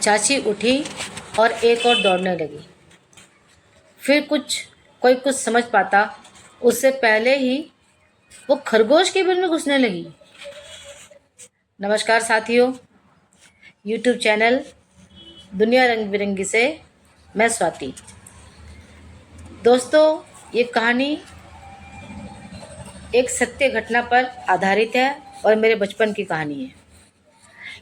चाची उठी और एक और दौड़ने लगी। फिर कोई कुछ समझ पाता उससे पहले ही वो खरगोश के बिल में घुसने लगी। नमस्कार साथियों, यूट्यूब चैनल दुनिया रंग बिरंगी से मैं स्वाति। दोस्तों, ये कहानी एक सत्य घटना पर आधारित है और मेरे बचपन की कहानी है।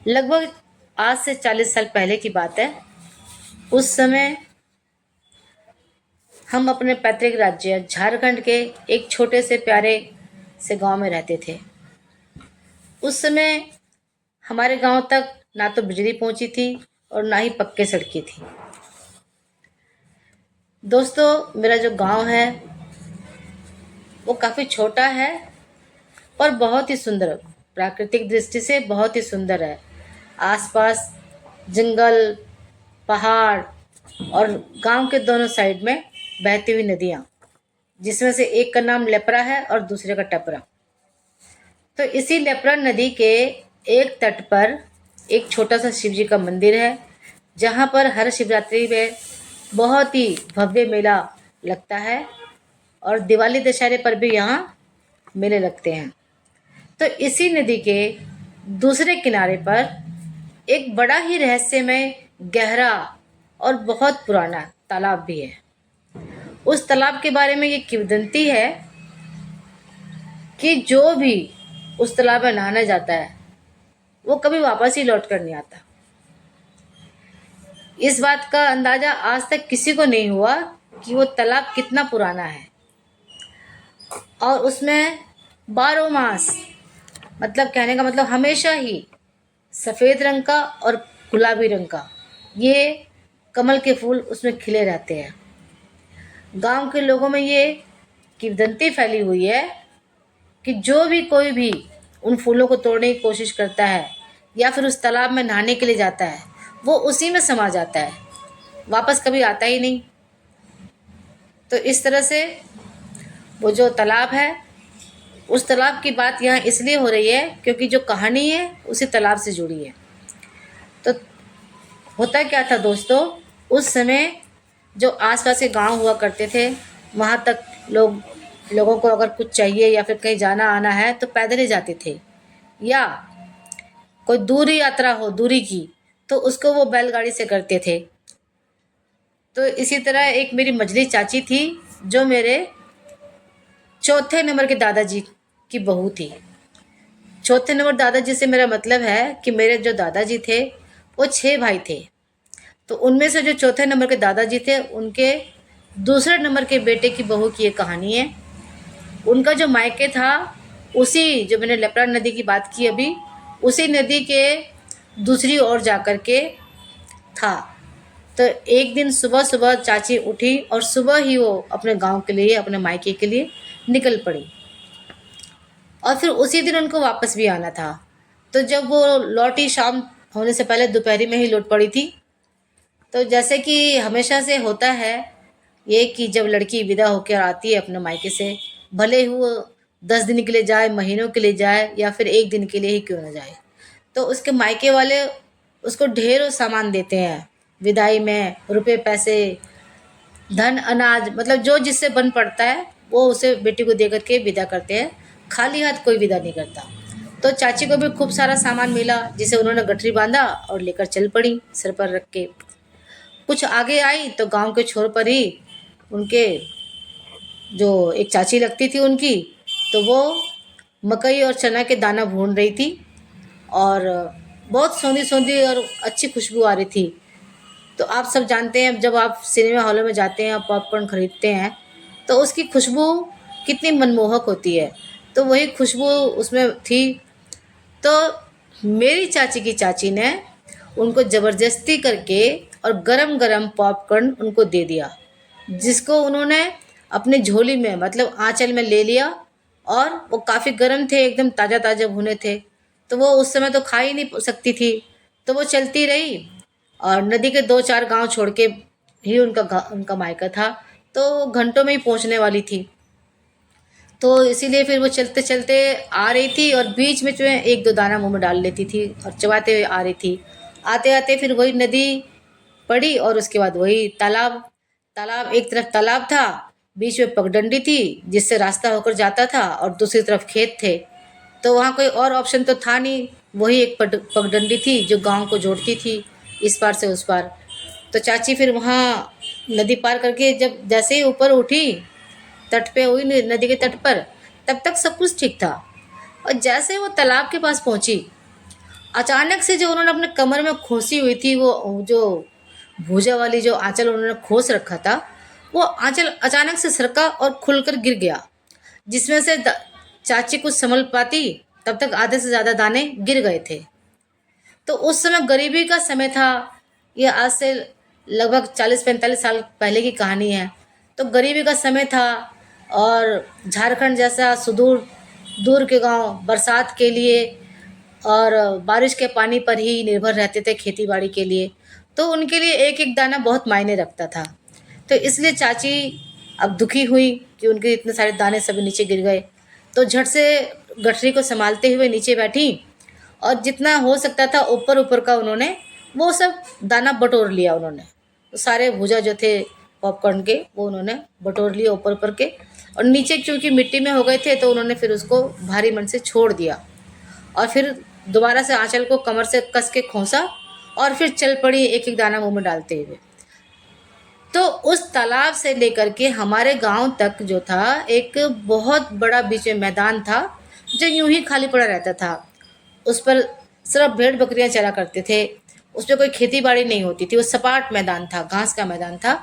लगभग आज से 40 साल पहले की बात है। उस समय हम अपने पैतृक राज्य झारखंड के एक छोटे से प्यारे से गांव में रहते थे। उस समय हमारे गांव तक ना तो बिजली पहुंची थी और ना ही पक्के सड़कें थी। दोस्तों, मेरा जो गांव है वो काफ़ी छोटा है और बहुत ही सुंदर, प्राकृतिक दृष्टि से बहुत ही सुंदर है। आसपास जंगल, पहाड़ और गांव के दोनों साइड में बहती हुई नदियाँ, जिसमें से एक का नाम लेपरा है और दूसरे का टपरा। तो इसी लेपरा नदी के एक तट पर एक छोटा सा शिव जी का मंदिर है, जहाँ पर हर शिवरात्रि में बहुत ही भव्य मेला लगता है और दिवाली दशहरे पर भी यहाँ मेले लगते हैं। तो इसी नदी के दूसरे किनारे पर एक बड़ा ही रहस्यमय, गहरा और बहुत पुराना तालाब भी है। उस तालाब के बारे में ये किंवदंती है कि जो भी उस तालाब में नहाने जाता है वो कभी वापस ही लौट कर नहीं आता। इस बात का अंदाजा आज तक किसी को नहीं हुआ कि वो तालाब कितना पुराना है और उसमें 12 मास, मतलब कहने का मतलब हमेशा ही सफ़ेद रंग का और गुलाबी रंग का ये कमल के फूल उसमें खिले रहते हैं। गांव के लोगों में ये किंवदंती फैली हुई है कि जो भी कोई भी उन फूलों को तोड़ने की कोशिश करता है या फिर उस तालाब में नहाने के लिए जाता है, वो उसी में समा जाता है, वापस कभी आता ही नहीं। तो इस तरह से वो जो तालाब है, उस तालाब की बात यहाँ इसलिए हो रही है क्योंकि जो कहानी है उसी तालाब से जुड़ी है। तो होता क्या था दोस्तों, उस समय जो आसपास के गांव हुआ करते थे, वहाँ तक लोगों को अगर कुछ चाहिए या फिर कहीं जाना आना है तो पैदल ही जाते थे, या कोई दूरी यात्रा हो दूरी की तो उसको वो बैलगाड़ी से करते थे। तो इसी तरह एक मेरी मझली चाची थी जो मेरे चौथे नंबर के दादाजी की बहू थी। चौथे नंबर दादाजी से मेरा मतलब है कि मेरे जो दादाजी थे वो 6 भाई थे। तो उनमें से जो चौथे नंबर के दादाजी थे उनके दूसरे नंबर के बेटे की बहू की ये कहानी है। उनका जो मायके था उसी, जो मैंने लेपरा नदी की बात की अभी, उसी नदी के दूसरी ओर जाकर के था। तो एक दिन सुबह सुबह चाची उठी और सुबह ही वो अपने गांव के लिए, अपने मायके के लिए निकल पड़ी और फिर उसी दिन उनको वापस भी आना था। तो जब वो लौटी, शाम होने से पहले दोपहरी में ही लौट पड़ी थी। तो जैसे कि हमेशा से होता है ये कि जब लड़की विदा होकर आती है अपने मायके से, भले ही वो 10 दिन के लिए जाए, महीनों के लिए जाए या फिर एक दिन के लिए ही क्यों ना जाए, तो उसके मायके वाले उसको ढेरों सामान देते हैं विदाई में, रुपए पैसे, धन, अनाज, मतलब जो जिससे बन पड़ता है वो उसे बेटी को दे करके विदा करते हैं। खाली हाथ कोई विदा नहीं करता। तो चाची को भी खूब सारा सामान मिला जिसे उन्होंने गठरी बांधा और लेकर चल पड़ी सिर पर रख के। कुछ आगे आई तो गांव के छोर पर ही उनके जो एक चाची लगती थी उनकी, तो वो मकई और चना के दाना भून रही थी और बहुत सौंधी सौंधी और अच्छी खुशबू आ रही थी। तो आप सब जानते हैं जब आप सिनेमा हॉलों में जाते हैं, पॉपकॉर्न खरीदते हैं तो उसकी खुशबू कितनी मनमोहक होती है। तो वही खुशबू उसमें थी। तो मेरी चाची की चाची ने उनको ज़बरदस्ती करके और गरम गरम पॉपकॉर्न उनको दे दिया, जिसको उन्होंने अपनी झोली में, मतलब आंचल में ले लिया। और वो काफ़ी गर्म थे, एकदम ताज़ा ताज़ा भुने थे। तो वो उस समय तो खा ही नहीं सकती थी, तो वो चलती रही और नदी के 2-4 गांव छोड़ के ही उनका मायका था। तो घंटों में ही पहुंचने वाली थी। तो इसीलिए फिर वो चलते चलते आ रही थी और बीच में जो है 1-2 दाना मुंह में डाल लेती थी और चबाते हुए आ रही थी। आते आते फिर वही नदी पड़ी और उसके बाद वही तालाब। तालाब, एक तरफ तालाब था, बीच में पगडंडी थी जिससे रास्ता होकर जाता था, और दूसरी तरफ खेत थे। तो वहाँ कोई और ऑप्शन तो था नहीं, वही एक पगडंडी थी जो गांव को जोड़ती थी इस पार से उस पार। तो चाची फिर वहाँ नदी पार करके जब जैसे ही ऊपर उठी, तट पे हुई नदी के तट पर, तब तक सब कुछ ठीक था। और जैसे वो तालाब के पास पहुंची, अचानक से जो उन्होंने अपने कमर में खोसी हुई थी, वो जो भूजा वाली जो आंचल उन्होंने खोस रखा था, वो आंचल अचानक से सरका और खुलकर गिर गया, जिसमें से चाची कुछ संभल पाती तब तक आधे से ज्यादा दाने गिर गए थे। तो उस समय गरीबी का समय था, ये आज से लगभग 40-45 साल पहले की कहानी है। तो गरीबी का समय था, और झारखंड जैसा सुदूर दूर के गांव बरसात के लिए और बारिश के पानी पर ही निर्भर रहते थे खेती बाड़ी के लिए। तो उनके लिए एक एक दाना बहुत मायने रखता था। तो इसलिए चाची अब दुखी हुई कि उनके इतने सारे दाने सभी नीचे गिर गए। तो झट से गठरी को संभालते हुए नीचे बैठी, और जितना हो सकता था ऊपर ऊपर का उन्होंने वो सब दाना बटोर लिया। उन्होंने तो सारे भुजा जो थे पॉपकॉर्न के, वो उन्होंने बटोर लिए ऊपर ऊपर के, और नीचे क्योंकि मिट्टी में हो गए थे तो उन्होंने फिर उसको भारी मन से छोड़ दिया। और फिर दोबारा से आंचल को कमर से कस के खोसा, और फिर चल पड़ी एक एक दाना मुंह में डालते हुए। तो उस तालाब से लेकर के हमारे गांव तक जो था, एक बहुत बड़ा बीच में मैदान था जो यूं ही खाली पड़ा रहता था। उस पर सिर्फ भेड़ बकरियां चरा करते थे, उस पर कोई खेती बाड़ी नहीं होती थी, वो सपाट मैदान था, घास का मैदान था।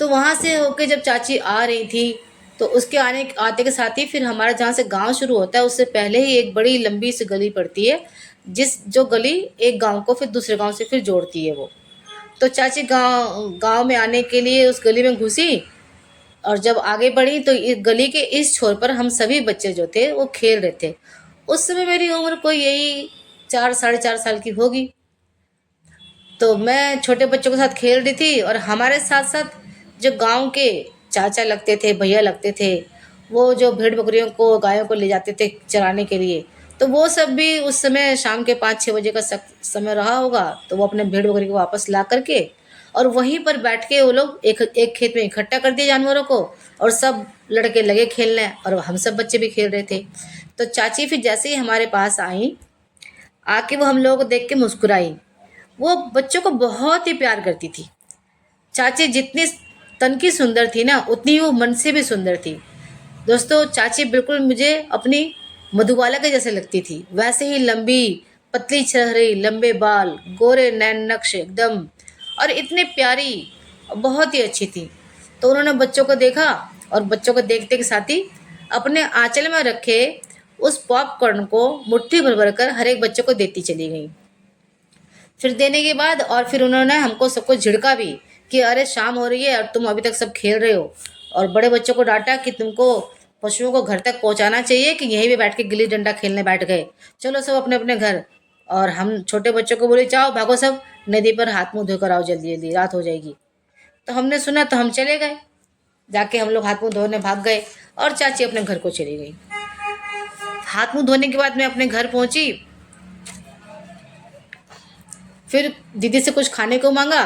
तो वहां से होके जब चाची आ रही थी, तो उसके आते के साथ ही फिर हमारा जहाँ से गांव शुरू होता है उससे पहले ही एक बड़ी लंबी सी गली पड़ती है, जो गली एक गांव को फिर दूसरे गांव से फिर जोड़ती है वो। तो चाची गांव गांव में आने के लिए उस गली में घुसी, और जब आगे बढ़ी तो इस गली के इस छोर पर हम सभी बच्चे जो थे वो खेल रहे थे। उस समय मेरी उम्र कोई यही 4-4.5 साल की होगी। तो मैं छोटे बच्चों के साथ खेल रही थी, और हमारे साथ साथ जो गांव के चाचा लगते थे, भैया लगते थे, वो जो भेड़ बकरियों को गायों को ले जाते थे चराने के लिए, तो वो सब भी उस समय शाम के 5-6 बजे का समय रहा होगा। तो वो अपने भेड़ बकरी को वापस ला करके और वहीं पर बैठ के वो लोग एक एक खेत में इकट्ठा कर दिए जानवरों को, और सब लड़के लगे खेलने, और हम सब बच्चे भी खेल रहे थे। तो चाची फिर जैसे ही हमारे पास आई, आके वो हम लोगों को देख के मुस्कुराई। वो बच्चों को बहुत ही प्यार करती थी। चाची जितनी तन की सुंदर थी ना, उतनी वो मन से भी सुंदर थी। दोस्तों, चाची बिल्कुल मुझे अपनी मधुबाला के जैसे लगती थी, वैसे ही लंबी पतली चेहरे, लंबे बाल, गोरे नैन नक्श एकदम, और इतनी प्यारी, बहुत ही अच्छी थी। तो उन्होंने बच्चों को देखा, और बच्चों को देखते के साथ ही अपने आंचल में रखे उस पॉपकॉर्न को मुट्ठी भर भर कर हर एक बच्चे को देती चली गई। फिर देने के बाद और फिर उन्होंने हमको सबको झिड़का भी कि अरे शाम हो रही है और तुम अभी तक सब खेल रहे हो, और बड़े बच्चों को डांटा कि तुमको पशुओं को घर तक पहुंचाना चाहिए कि यहीं पे बैठ के गिल्ली डंडा खेलने बैठ गए, चलो सब अपने अपने घर। और हम छोटे बच्चों को बोले जाओ भागो सब नदी पर हाथ मुंह धोकर आओ, जल्दी जल्दी रात हो जाएगी। तो हमने सुना तो हम चले गए, जाके हम लोग हाथ मुंह धोने भाग गए, और चाची अपने घर को चली गई। हाथ मुंह धोने के बाद मैं अपने घर पहुंची, फिर दीदी से कुछ खाने को मांगा,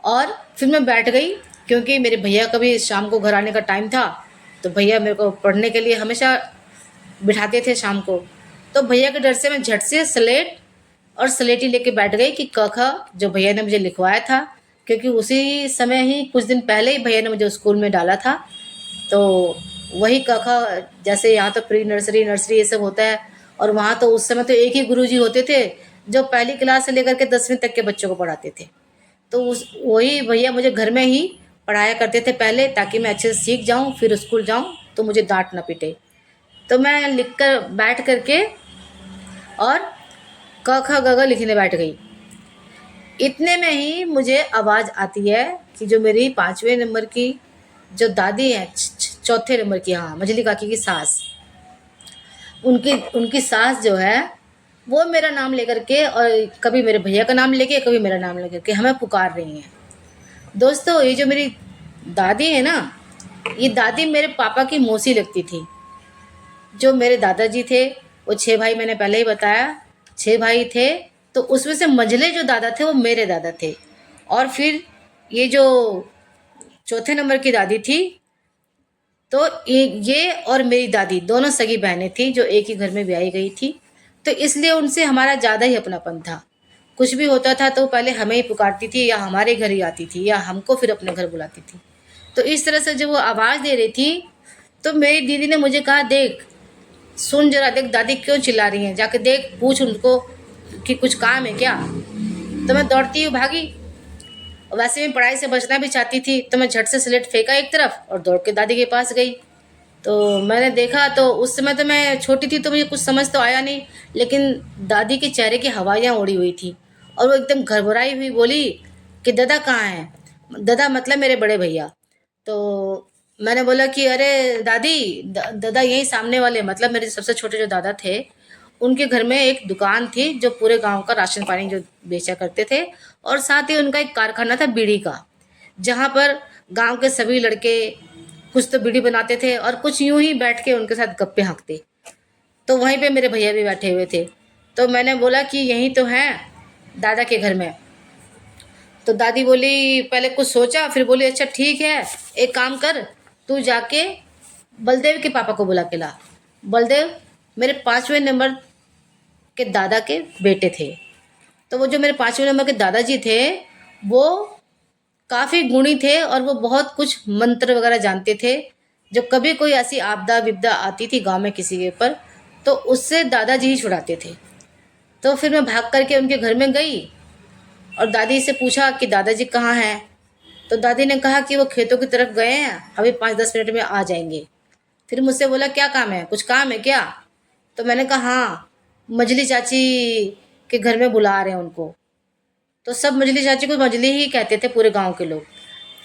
और फिर मैं बैठ गई, क्योंकि मेरे भैया का भी शाम को घर आने का टाइम था। तो भैया मेरे को पढ़ने के लिए हमेशा बिठाते थे शाम को। तो भैया के डर से मैं झट से स्लेट और स्लेटी लेके बैठ गई कि क ख जो भैया ने मुझे लिखवाया था, क्योंकि उसी समय ही कुछ दिन पहले ही भैया ने मुझे स्कूल में डाला था। तो वही क ख, जैसे यहाँ तो प्री नर्सरी नर्सरी ये सब होता है, और वहाँ तो उस समय तो एक ही गुरुजी होते थे जो पहली क्लास से लेकर के 10वीं तक के बच्चों को पढ़ाते थे। तो उस वही भैया मुझे घर में ही पढ़ाया करते थे पहले, ताकि मैं अच्छे से सीख जाऊं, फिर स्कूल जाऊं तो मुझे डांट ना पिटे। तो मैं लिख कर बैठ करके और क ख ग घ लिखने बैठ गई। इतने में ही मुझे आवाज़ आती है कि जो मेरी 5वें नंबर की जो दादी है, चौथे नंबर की, हाँ, मझली काकी की सास, उनकी उनकी सास जो है वो मेरा नाम लेकर के, और कभी मेरे भैया का नाम लेके, कभी मेरा नाम लेकर के हमें पुकार रही हैं। दोस्तों, ये जो मेरी दादी है ना, ये दादी मेरे पापा की मौसी लगती थी। जो मेरे दादाजी थे वो 6 भाई, मैंने पहले ही बताया 6 भाई थे, तो उसमें से मंझले जो दादा थे वो मेरे दादा थे। और फिर ये जो चौथे नंबर की दादी थी, तो ये और मेरी दादी दोनों सगी बहनें थी जो एक ही घर में ब्याही गई थी। तो इसलिए उनसे हमारा ज़्यादा ही अपनापन था। कुछ भी होता था तो पहले हमें ही पुकारती थी या हमारे घर ही आती थी या हमको फिर अपने घर बुलाती थी। तो इस तरह से जब वो आवाज़ दे रही थी तो मेरी दीदी ने मुझे कहा, देख, सुन जरा, देख दादी क्यों चिल्ला रही हैं, जाके देख, पूछ उनको कि कुछ काम है क्या। तो मैं दौड़ती हुई भागी। वैसे मैं पढ़ाई से बचना भी चाहती थी, तो मैं झट से स्लेट फेंका एक तरफ और दौड़ के दादी के पास गई। तो मैंने देखा, तो उस समय तो मैं छोटी थी तो मुझे कुछ समझ तो आया नहीं, लेकिन दादी के चेहरे की हवाइयाँ उड़ी हुई थी और वो एकदम घबराई हुई बोली कि दादा कहाँ हैं। दादा मतलब मेरे बड़े भैया। तो मैंने बोला कि अरे दादी, दादा यहीं सामने वाले, मतलब मेरे सबसे छोटे जो दादा थे उनके घर में एक दुकान थी जो पूरे गांव का राशन पानी जो बेचा करते थे, और साथ ही उनका एक कारखाना था बीड़ी का, जहाँ पर गांव के सभी लड़के कुछ तो बीड़ी बनाते थे और कुछ यूं ही बैठ के उनके साथ गप्पे हाँकते। तो वहीं पे मेरे भैया भी बैठे हुए थे। तो मैंने बोला कि यहीं तो हैं दादा के घर में। तो दादी बोली, पहले कुछ सोचा फिर बोली, अच्छा ठीक है, एक काम कर, तू जाके बलदेव के पापा को बुला के ला। बलदेव मेरे 5वें नंबर के दादा के बेटे थे। तो वो जो मेरे 5वें नंबर के दादाजी थे वो काफ़ी गुणी थे और वो बहुत कुछ मंत्र वगैरह जानते थे। जब कभी कोई ऐसी आपदा विपदा आती थी गांव में किसी के ऊपर, तो उससे दादाजी ही छुड़ाते थे। तो फिर मैं भाग करके उनके घर में गई और दादी से पूछा कि दादाजी कहाँ हैं। तो दादी ने कहा कि वो खेतों की तरफ गए हैं, अभी 5-10 मिनट में आ जाएंगे। फिर मुझसे बोला, क्या काम है, कुछ काम है क्या। तो मैंने कहा हाँ, मजली चाची के घर में बुला रहे हैं उनको। तो सब मजली चाची को मजली ही कहते थे पूरे गांव के लोग।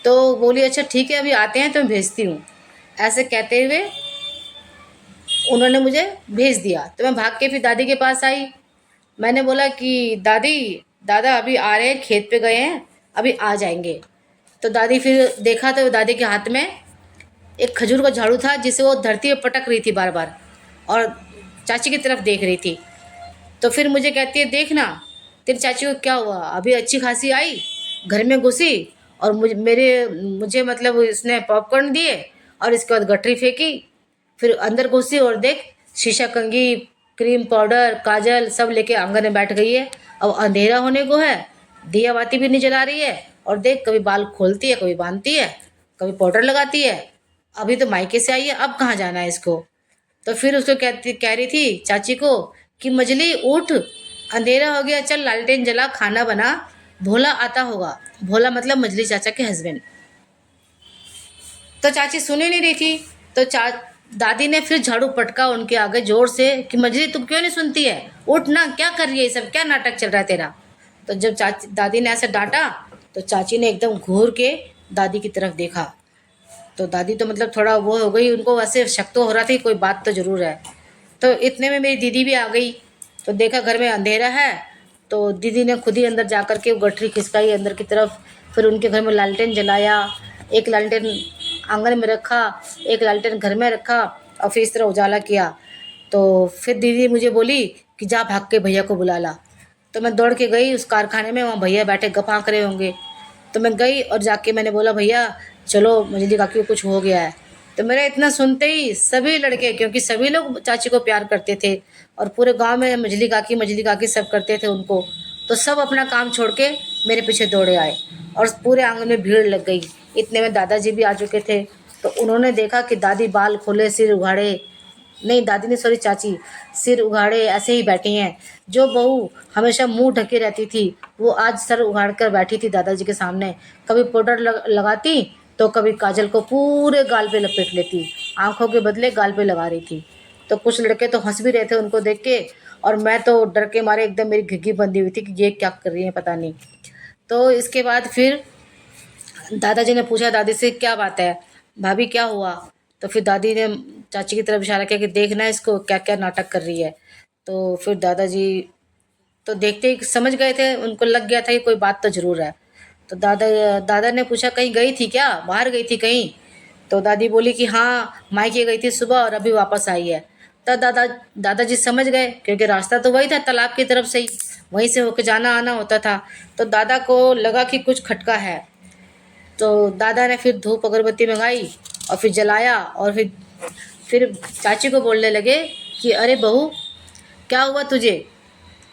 तो बोली, अच्छा ठीक है, अभी आते हैं तो मैं भेजती हूँ। ऐसे कहते हुए उन्होंने मुझे भेज दिया। तो मैं भाग के फिर दादी के पास आई। मैंने बोला कि दादी, दादा अभी आ रहे हैं, खेत पे गए हैं, अभी आ जाएंगे। तो दादी, फिर देखा तो दादी के हाथ में एक खजूर का झाड़ू था जिसे वो धरती पे पटक रही थी बार बार, और चाची की तरफ देख रही थी। तो फिर मुझे कहती है, देखना तेरी चाची को क्या हुआ, अभी अच्छी खासी आई, घर में घुसी और मुझे मतलब इसने पॉपकॉर्न दिए और इसके बाद गठरी फेंकी। फिर अंदर घुसी और देख, शीशा कंघी, क्रीम पाउडर, काजल सब लेके आंगन में बैठ गई है। अब अंधेरा होने को है, दिया बाती भी नहीं जला रही है, और देख कभी बाल खोलती है, कभी बांधती है, कभी पाउडर लगाती है। अभी तो मायके से आई है, अब कहाँ जाना है इसको। तो फिर उसको कह रही थी चाची को कि मजली उठ, अंधेरा हो गया, चल लालटेन जला, खाना बना, भोला आता होगा। भोला मतलब मजली चाचा के हस्बैंड। तो चाची सुन ही नहीं रही थी। तो दादी ने फिर झाड़ू पटका उनके आगे जोर से कि मजली तुम क्यों नहीं सुनती है, उठ ना, क्या कर रही है, सब क्या नाटक चल रहा है तेरा। तो जब चाची दादी ने ऐसे डांटा तो चाची ने एकदम घूर के दादी की तरफ देखा। तो दादी तो मतलब थोड़ा वो हो गई, उनको वैसे शक तो हो रहा था कि कोई बात तो ज़रूर है। तो इतने में मेरी दीदी भी आ गई। तो देखा घर में अंधेरा है, तो दीदी ने खुद ही अंदर जा कर के गठरी खिसकाई अंदर की तरफ। फिर उनके घर में लालटेन जलाया, एक लालटेन आंगन में रखा, एक लालटेन घर में रखा, और फिर इस तरह उजाला किया। तो फिर दीदी मुझे बोली कि जा भाग के भैया को बुला ला। तो मैं दौड़ के गई उस कारखाने में, वहाँ भैया बैठे गप हाँक रहे होंगे। तो मैं गई और जाके मैंने बोला, भैया चलो मजली काकी को कुछ हो गया है। तो मेरा इतना सुनते ही सभी लड़के, क्योंकि सभी लोग चाची को प्यार करते थे और पूरे गांव में मजली काकी सब करते थे उनको, तो सब अपना काम छोड़ के मेरे पीछे दौड़े आए और पूरे आंगन में भीड़ लग गई। इतने में दादाजी भी आ चुके थे। तो उन्होंने देखा कि दादी बाल खोले, सिर उघाड़े, नहीं दादी ने, सॉरी चाची, सिर उघाड़े ऐसे ही बैठी हैं। जो बहू हमेशा मुंह ढके रहती थी वो आज सर उघाड़ कर बैठी थी दादाजी के सामने। कभी पाउडर लगाती तो कभी काजल को पूरे गाल पे लपेट लेती, आंखों के बदले गाल पे लगा रही थी। तो कुछ लड़के तो हंस भी रहे थे उनको देख के, और मैं तो डर के मारे एकदम मेरी घिघी बंधी हुई थी कि ये क्या कर रही है पता नहीं। तो इसके बाद फिर दादाजी ने पूछा दादी से, क्या बात है भाभी, क्या हुआ। तो फिर दादी ने चाची की तरफ इशारा किया कि देखना इसको क्या क्या नाटक कर रही है। तो फिर दादाजी तो देखते ही समझ गए थे, उनको लग गया था कि कोई बात तो ज़रूर है। तो दादा ने पूछा, कहीं गई थी क्या, बाहर गई थी कहीं। तो दादी बोली कि हाँ, मायके गई थी सुबह और अभी वापस आई है। तब दादाजी समझ गए, क्योंकि रास्ता तो वही था तालाब की तरफ से ही, वहीं से होकर जाना आना होता था। तो दादा को लगा कि कुछ खटका है। तो दादा ने फिर धूप अगरबत्ती मंगाई और फिर जलाया, और फिर चाची को बोलने लगे कि अरे बहू, क्या हुआ तुझे,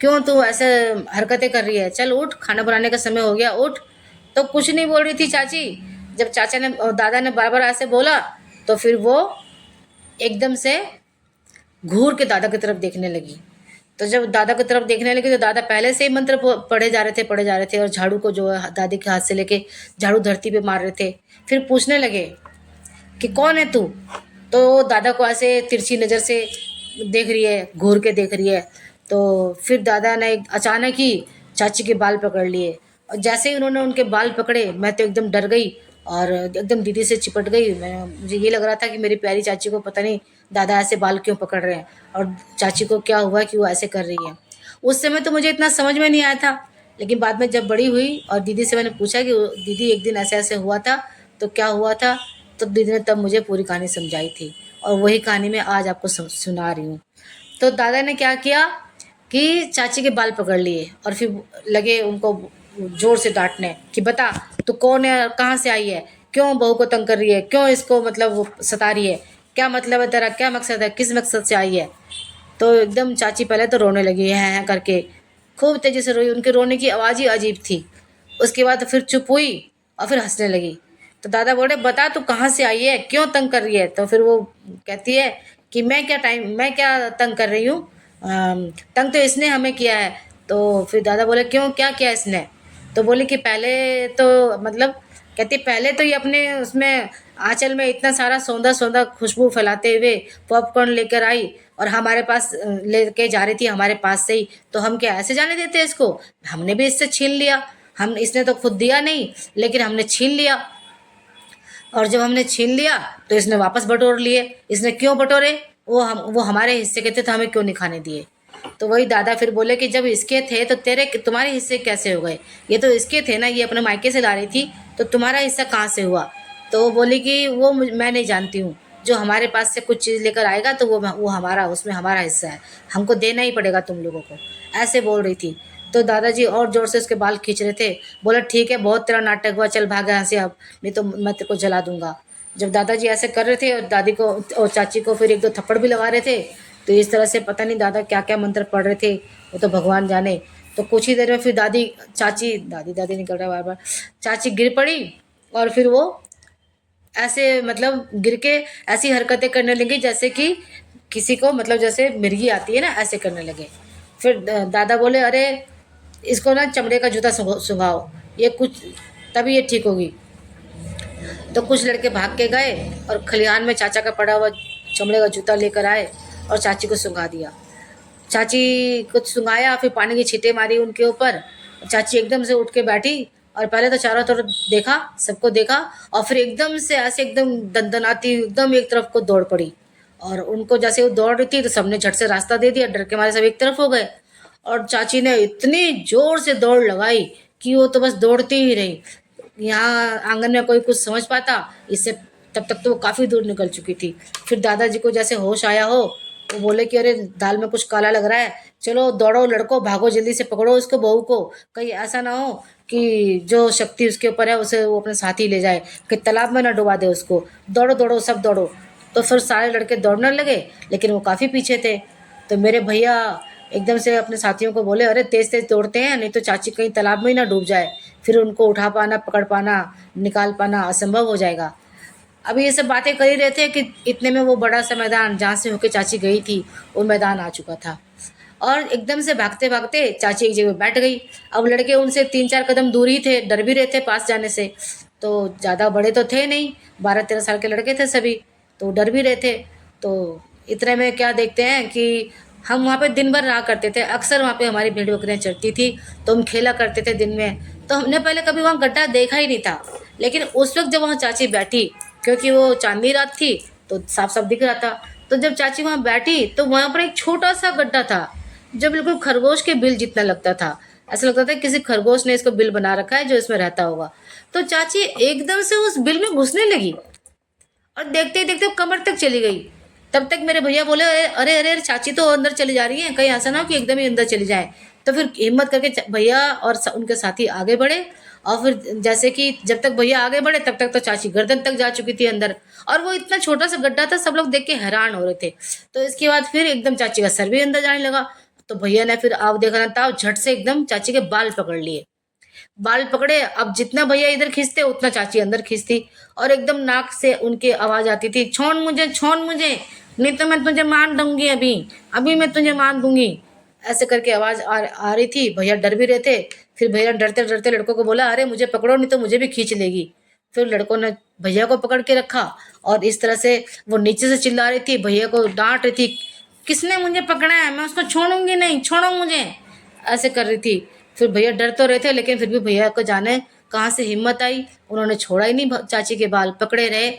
क्यों तू ऐसे हरकतें कर रही है, चल उठ, खाना बनाने का समय हो गया, उठ। तो कुछ नहीं बोल रही थी चाची। जब चाचा ने और दादा ने बार बार ऐसे बोला, तो फिर वो एकदम से घूर के दादा की तरफ देखने लगी। तो जब दादा की तरफ देखने लगी तो दादा पहले से ही मंत्र पढ़े जा रहे थे, और झाड़ू को जो है दादी के हाथ से लेके झाड़ू धरती पे मार रहे थे। फिर पूछने लगे कि कौन है तू। तो दादा को ऐसे तिरछी नज़र से देख रही है, घूर के देख रही है। तो फिर दादा ने अचानक ही चाची के बाल पकड़ लिए, और जैसे ही उन्होंने उनके बाल पकड़े, मैं तो एकदम डर गई और एकदम दीदी से चिपट गई। मुझे ये लग रहा था कि मेरी प्यारी चाची को पता नहीं दादा ऐसे बाल क्यों पकड़ रहे हैं, और चाची को क्या हुआ कि वो ऐसे कर रही है। उस समय तो मुझे इतना समझ में नहीं आया था, लेकिन बाद में जब बड़ी हुई और दीदी से मैंने पूछा कि दीदी एक दिन ऐसे ऐसे हुआ था, तो क्या हुआ था, तो दीदी ने तब मुझे पूरी कहानी समझाई थी, और वही कहानी मैं आज आपको सुना रही हूँ। तो दादा ने क्या किया कि चाची के बाल पकड़ लिए और फिर लगे उनको जोर से डांटने कि बता तू कौन है, कहाँ से आई है, क्यों बहू को तंग कर रही है, क्यों इसको मतलब वो सता रही है, क्या मतलब है तेरा, क्या मकसद है, किस मकसद से आई है। तो एकदम चाची पहले तो रोने लगी है करके, खूब तेजी से रोई, उनके रोने की आवाज़ ही अजीब थी। उसके बाद फिर चुप हुई और फिर हंसने लगी। तो दादा बोले बता तू कहाँ से आई है, क्यों तंग कर रही है। तो फिर वो कहती है कि मैं क्या तंग कर रही हूँ, तंग तो इसने हमें किया है। तो फिर दादा बोले क्यों, क्या किया इसने। तो बोली कि पहले तो मतलब, कहती पहले तो ये अपने उसमें आंचल में इतना सारा सौंधा सौंधा खुशबू फैलाते हुए पॉपकॉर्न लेकर आई और हमारे पास लेके जा रही थी, हमारे पास से ही। तो हम क्या ऐसे जाने देते इसको, हमने भी इससे छीन लिया, हम इसने तो खुद दिया नहीं लेकिन हमने छीन लिया। और जब हमने छीन लिया तो इसने वापस बटोर लिए। इसने क्यों बटोरे, वो हमारे हिस्से के थे तो हमें क्यों नहीं खाने दिए। तो वही दादा फिर बोले कि जब इसके थे तो तुम्हारे हिस्से कैसे हो गए, ये तो इसके थे ना, ये अपने मायके से ला रही थी, तो तुम्हारा हिस्सा कहाँ से हुआ। तो वो बोली कि मैं नहीं जानती हूँ, जो हमारे पास से कुछ चीज़ लेकर आएगा तो वो हमारा, उसमें हमारा हिस्सा है, हमको देना ही पड़ेगा तुम लोगों को, ऐसे बोल रही थी। तो दादाजी और ज़ोर से उसके बाल खींच रहे थे। बोला ठीक है, बहुत तेरा नाटक हुआ, चल भाग यहाँ से अब, नहीं तो मैं तेरे को जला दूंगा। जब दादाजी ऐसे कर रहे थे और दादी को और चाची को फिर एक दो थप्पड़ भी लगा रहे थे, तो इस तरह से पता नहीं दादा क्या क्या मंत्र पढ़ रहे थे, वो तो भगवान जाने। तो कुछ ही देर में फिर दादी निकल रहा है बार बार, चाची गिर पड़ी और फिर वो ऐसे मतलब गिर के ऐसी हरकतें करने लगी जैसे कि किसी को मतलब जैसे मिर्गी आती है ना, ऐसे करने लगे। फिर दादा बोले अरे इसको ना चमड़े का जूता सुंघाओ, ये कुछ तभी ये ठीक होगी। तो कुछ लड़के भाग के गए और खलिहान में चाचा का पड़ा हुआ चमड़े का जूता लेकर आए और चाची को सुंघा दिया। चाची को सुंघाया, फिर पानी की छींटे मारी उनके ऊपर। चाची एकदम से उठ के बैठी और पहले तो चारों तरफ देखा, सबको देखा, और फिर एकदम से ऐसे एकदम दंदनाती एकदम एक तरफ को दौड़ पड़ी। और उनको जैसे वो दौड़ रही थी तो सबने झट से रास्ता दे दिया, डर के मारे सब एक तरफ हो गए। और चाची ने इतनी जोर से दौड़ लगाई कि वो तो बस दौड़ती ही रही। यहाँ आंगन में कोई कुछ समझ पाता इससे, तब तक तो वो काफ़ी दूर निकल चुकी थी। फिर दादाजी को जैसे होश आया हो, वो बोले कि अरे दाल में कुछ काला लग रहा है, चलो दौड़ो लड़को, भागो जल्दी से पकड़ो उसको, बहू को, कहीं ऐसा ना हो कि जो शक्ति उसके ऊपर है उसे वो अपने साथ ही ले जाए, कि तालाब में ना डुबा दे उसको। दौड़ो दौड़ो सब दौड़ो। तो फिर सारे लड़के दौड़ने लगे, लेकिन वो काफ़ी पीछे थे। तो मेरे भैया एकदम से अपने साथियों को बोले अरे तेज तेज दौड़ते हैं, नहीं तो चाची कहीं तालाब में ही ना डूब जाए, फिर उनको उठा पाना, पकड़ पाना, निकाल पाना असंभव हो जाएगा। अभी ये सब बातें कर ही रहे थे कि इतने में वो बड़ा सा मैदान जहाँ से होके चाची गई थी, वो मैदान आ चुका था। और एकदम से भागते भागते चाची एक जगह बैठ गई। अब लड़के उनसे 3-4 कदम दूर ही थे, डर भी रहे थे पास जाने से। तो ज़्यादा बड़े तो थे नहीं, 12-13 साल के लड़के थे सभी, तो डर भी रहे थे। तो इतने में क्या देखते हैं कि हम वहाँ पे दिन भर रहा करते थे, अक्सर वहाँ पे हमारी भेड़ बकरियाँ चरती थी, तो हम खेला करते थे दिन में। तो हमने पहले कभी वहाँ गड्ढा देखा ही नहीं था, लेकिन उस वक्त जब वहाँ चाची बैठी, क्योंकि वो चांदनी रात थी तो साफ साफ दिख रहा था, तो जब चाची वहाँ बैठी तो वहाँ पर एक छोटा सा गड्ढा था जो बिल्कुल खरगोश के बिल जितना लगता था। ऐसा लगता था किसी खरगोश ने इसको बिल बना रखा है जो इसमें रहता होगा। तो चाची एकदम से उस बिल में घुसने लगी और देखते देखते कमर तक चली गई। तब तक मेरे भैया बोले, अरे अरे अरे चाची तो अंदर चली जा रही है, कहीं ऐसा ना हो कि एकदम ही अंदर चली जाए। तो फिर हिम्मत करके भैया और उनके साथी आगे बढ़े, और फिर जैसे कि जब तक भैया आगे बढ़े तब तक तो चाची गर्दन तक जा चुकी थी अंदर, और वो इतना छोटा सा गड्ढा था, सब लोग देख के हैरान हो रहे थे। तो इसके बाद फिर एकदम चाची का सर भी अंदर जाने लगा। तो भैया ने फिर आप देखा था झट से एकदम चाची के बाल पकड़ लिए। बाल पकड़े, अब जितना भैया इधर खींचते उतना चाची अंदर खींचती, और एकदम नाक से उनकी आवाज आती थी, छोड़ मुझे, नहीं तो मैं तुझे मार दूंगी, अभी अभी मैं तुझे मार दूंगी। ऐसे करके आवाज आ रही थी। भैया डर भी रहे थे। फिर भैया डरते डरते लड़कों को बोला, अरे मुझे पकड़ो नहीं तो मुझे भी खींच लेगी। फिर लड़कों ने भैया को पकड़ के रखा, और इस तरह से वो नीचे से चिल्ला रही थी, भैया को डांट रही थी, किसने मुझे पकड़ा है, मैं उसको छोड़ूंगी नहीं, छोड़ो मुझे, ऐसे कर रही थी। फिर भैया डर तो रहे थे, लेकिन फिर भी भैया को जाने कहाँ से हिम्मत आई, उन्होंने छोड़ा ही नहीं, चाची के बाल पकड़े रहे।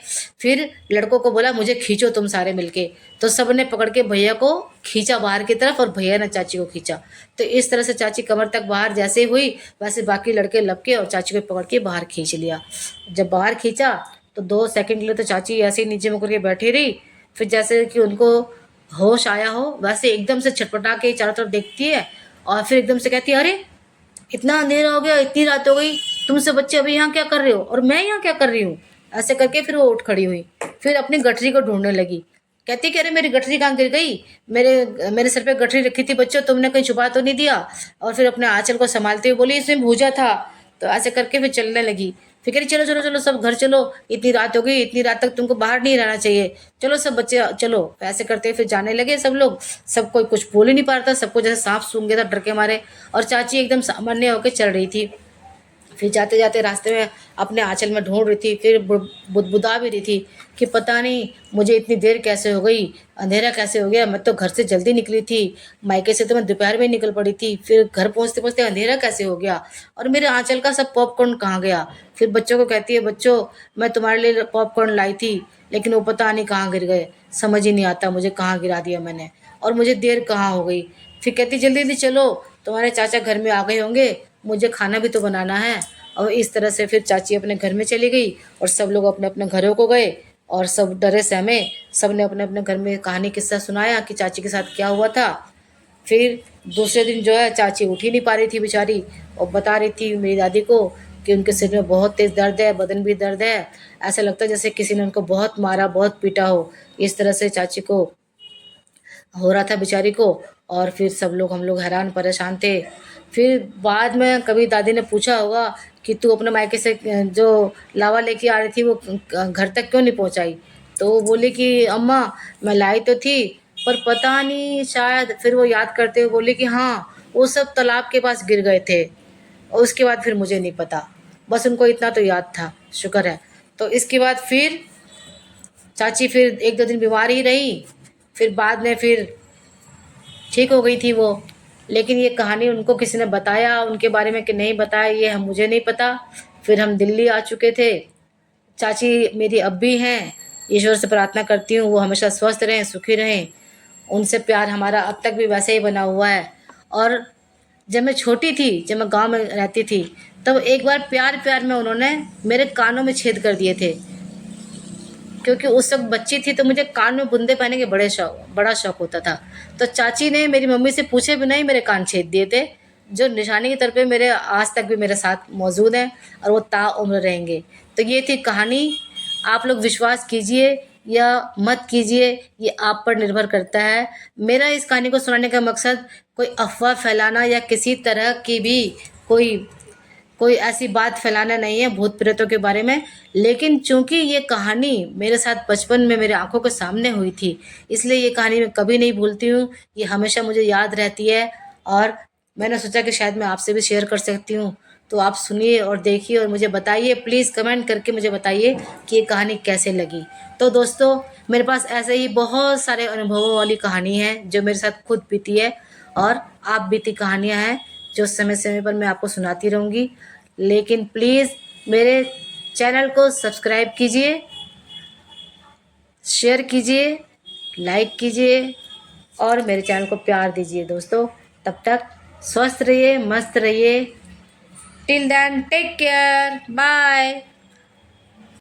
फिर लड़कों को बोला, मुझे खींचो तुम सारे मिलके। तो सबने पकड़ के भैया को खींचा बाहर की तरफ, और भैया ने चाची को खींचा। तो इस तरह से चाची कमर तक बाहर जैसे हुई, वैसे बाकी लड़के लपके और चाची को पकड़ के बाहर खींच लिया। जब बाहर खींचा तो 2 सेकंड के लिए तो चाची ऐसे ही नीचे मुकर के बैठी रही। फिर जैसे कि उनको होश आया हो, वैसे एकदम से छटपटा के चारों तरफ देखती है, और फिर एकदम से कहती है, अरे इतना अंधेरा हो गया, इतनी रात हो गई, तुमसे बच्चे अभी यहाँ क्या कर रहे हो, और मैं यहाँ क्या कर रही हूँ। ऐसे करके फिर वो उठ खड़ी हुई। फिर अपनी गठरी को ढूंढने लगी। कहती कि अरे मेरी गठरी कहाँ गिर गई, मेरे सर पे गठरी रखी थी बच्चों, तुमने कहीं छुपा तो नहीं दिया। और फिर अपने आंचल को संभालते हुए बोली, इसमें भूजा था। तो ऐसे करके फिर चलने लगी। फिर कह रही, चलो चलो चलो सब घर चलो, इतनी रात हो गई, इतनी रात तक तुमको बाहर नहीं रहना चाहिए, चलो सब बच्चे चलो। ऐसे करते फिर जाने लगे सब लोग। सब कोई कुछ बोल ही नहीं पा रहा था, सबको जैसे सांप सूंघ गया था डर के मारे। और चाची एकदम सामान्य होकर चल रही थी। फिर जाते जाते रास्ते में अपने आंचल में ढूंढ रही थी, फिर बुदबुदा भी रही थी कि पता नहीं मुझे इतनी देर कैसे हो गई, अंधेरा कैसे हो गया, मैं तो घर से जल्दी निकली थी, मायके से तो मैं दोपहर में निकल पड़ी थी, फिर घर पहुंचते पहुंचते अंधेरा कैसे हो गया, और मेरे आंचल का सब पॉपकॉर्न कहाँ गया। फिर बच्चों को कहती है, बच्चों मैं तुम्हारे लिए पॉपकॉर्न लाई थी, लेकिन वो पता नहीं कहाँ गिर गए, समझ ही नहीं आता मुझे कहाँ गिरा दिया मैंने, और मुझे देर कहाँ हो गई। फिर कहती, जल्दी जल्दी चलो, तुम्हारे चाचा घर में आ गए होंगे, मुझे खाना भी तो बनाना है। और इस तरह से फिर चाची अपने घर में चली गई, और सब लोग अपने अपने घरों को गए, और सब डरे सहमे, सब ने अपने अपने घर में कहानी किस्सा सुनाया कि चाची के साथ क्या हुआ था। फिर दूसरे दिन जो है चाची उठ ही नहीं पा रही थी बेचारी, और बता रही थी मेरी दादी को कि उनके सिर में बहुत तेज़ दर्द है, बदन भी दर्द है, ऐसा लगता है जैसे किसी ने उनको बहुत मारा, बहुत पीटा हो। इस तरह से चाची को हो रहा था बेचारी को। और फिर सब लोग, हम लोग हैरान परेशान थे। फिर बाद में कभी दादी ने पूछा होगा कि तू अपने मायके से जो लावा लेके आ रही थी वो घर तक क्यों नहीं पहुंचाई। तो वो बोली कि अम्मा मैं लाई तो थी, पर पता नहीं शायद, फिर वो याद करते हुए बोली कि हाँ वो सब तालाब के पास गिर गए थे, और उसके बाद फिर मुझे नहीं पता, बस उनको इतना तो याद था, शुक्र है। तो इसके बाद फिर चाची फिर 1-2 दिन बीमार ही रही, फिर बाद में फिर ठीक हो गई थी वो। लेकिन ये कहानी उनको किसी ने बताया उनके बारे में कि नहीं बताया, ये हम मुझे नहीं पता। फिर हम दिल्ली आ चुके थे। चाची मेरी अब भी हैं, ईश्वर से प्रार्थना करती हूँ वो हमेशा स्वस्थ रहें, सुखी रहें। उनसे प्यार हमारा अब तक भी वैसे ही बना हुआ है। और जब मैं छोटी थी, जब मैं गांव में रहती थी, तब एक बार प्यार प्यार में उन्होंने मेरे कानों में छेद कर दिए थे, क्योंकि उस वक्त बच्ची थी तो मुझे कान में बुंदे पहनने के बड़ा शौक होता था। तो चाची ने मेरी मम्मी से पूछे बिना ही मेरे कान छेद दिए थे, जो निशानी के तौर पे मेरे आज तक भी मेरे साथ मौजूद हैं, और वो ताउम्र रहेंगे। तो ये थी कहानी। आप लोग विश्वास कीजिए या मत कीजिए, ये आप पर निर्भर करता है। मेरा इस कहानी को सुनाने का मकसद कोई अफवाह फैलाना या किसी तरह की भी कोई ऐसी बात फैलाना नहीं है भूत प्रेतों के बारे में। लेकिन चूंकि ये कहानी मेरे साथ बचपन में मेरे आंखों के सामने हुई थी, इसलिए ये कहानी मैं कभी नहीं भूलती हूँ, ये हमेशा मुझे याद रहती है। और मैंने सोचा कि शायद मैं आपसे भी शेयर कर सकती हूँ। तो आप सुनिए और देखिए और मुझे बताइए, प्लीज़ कमेंट करके मुझे बताइए कि ये कहानी कैसे लगी। तो दोस्तों, मेरे पास ऐसे ही बहुत सारे अनुभवों वाली कहानी है जो मेरे साथ खुद बीती है, और आप बीती कहानियाँ हैं जो समय समय पर मैं आपको सुनाती रहूँगी। लेकिन प्लीज़ मेरे चैनल को सब्सक्राइब कीजिए, शेयर कीजिए, लाइक कीजिए, और मेरे चैनल को प्यार दीजिए दोस्तों। तब तक स्वस्थ रहिए, मस्त रहिए। Till then take care, bye.